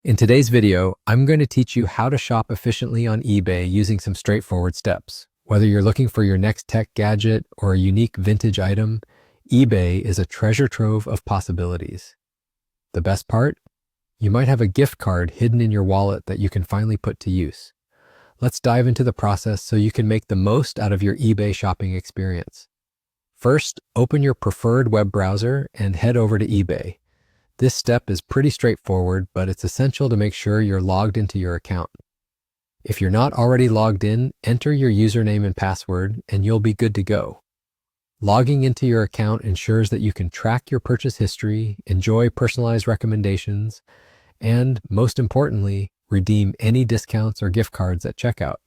In today's video, I'm going to teach you how to shop efficiently on eBay using some straightforward steps. Whether you're looking for your next tech gadget or a unique vintage item, eBay is a treasure trove of possibilities. The best part? You might have a gift card hidden in your wallet that you can finally put to use. Let's dive into the process so you can make the most out of your eBay shopping experience. First, open your preferred web browser and head over to eBay. This step is pretty straightforward, but it's essential to make sure you're logged into your account. If you're not already logged in, enter your username and password, and you'll be good to go. Logging into your account ensures that you can track your purchase history, enjoy personalized recommendations, and, most importantly, redeem any discounts or gift cards at checkout.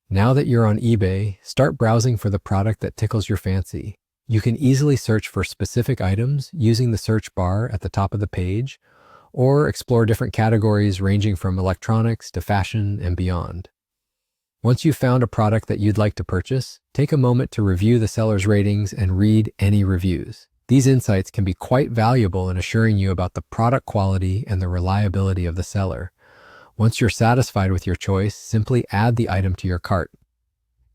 Now that you're on eBay, start browsing for the product that tickles your fancy. You can easily search for specific items using the search bar at the top of the page, or explore different categories ranging from electronics to fashion and beyond. Once you've found a product that you'd like to purchase, take a moment to review the seller's ratings and read any reviews. These insights can be quite valuable in assuring you about the product quality and the reliability of the seller. Once you're satisfied with your choice, simply add the item to your cart.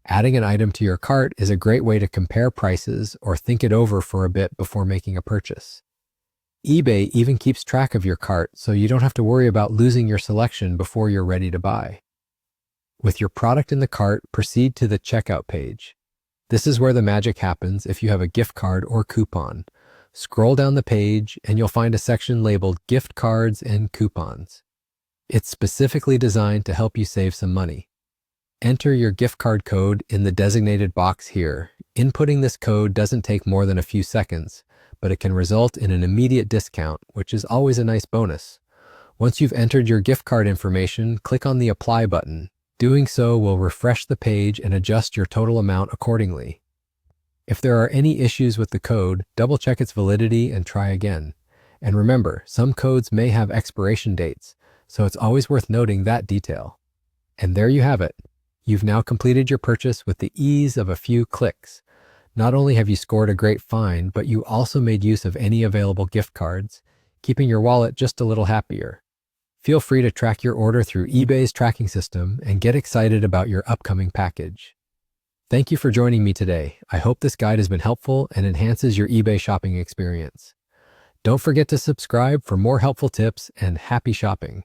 Adding an item to your cart is a great way to compare prices or think it over for a bit before making a purchase. eBay even keeps track of your cart, so you don't have to worry about losing your selection before you're ready to buy. With your product in the cart, proceed to the checkout page. This is where the magic happens if you have a gift card or coupon. Scroll down the page and you'll find a section labeled Gift Cards and Coupons. It's specifically designed to help you save some money. Enter your gift card code in the designated box here. Inputting this code doesn't take more than a few seconds, but it can result in an immediate discount, which is always a nice bonus. Once you've entered your gift card information, click on the Apply button. Doing so will refresh the page and adjust your total amount accordingly. If there are any issues with the code, double-check its validity and try again. And remember, some codes may have expiration dates, so it's always worth noting that detail. And there you have it. You've now completed your purchase with the ease of a few clicks. Not only have you scored a great find, but you also made use of any available gift cards, keeping your wallet just a little happier. Feel free to track your order through eBay's tracking system and get excited about your upcoming package. Thank you for joining me today. I hope this guide has been helpful and enhances your eBay shopping experience. Don't forget to subscribe for more helpful tips and happy shopping.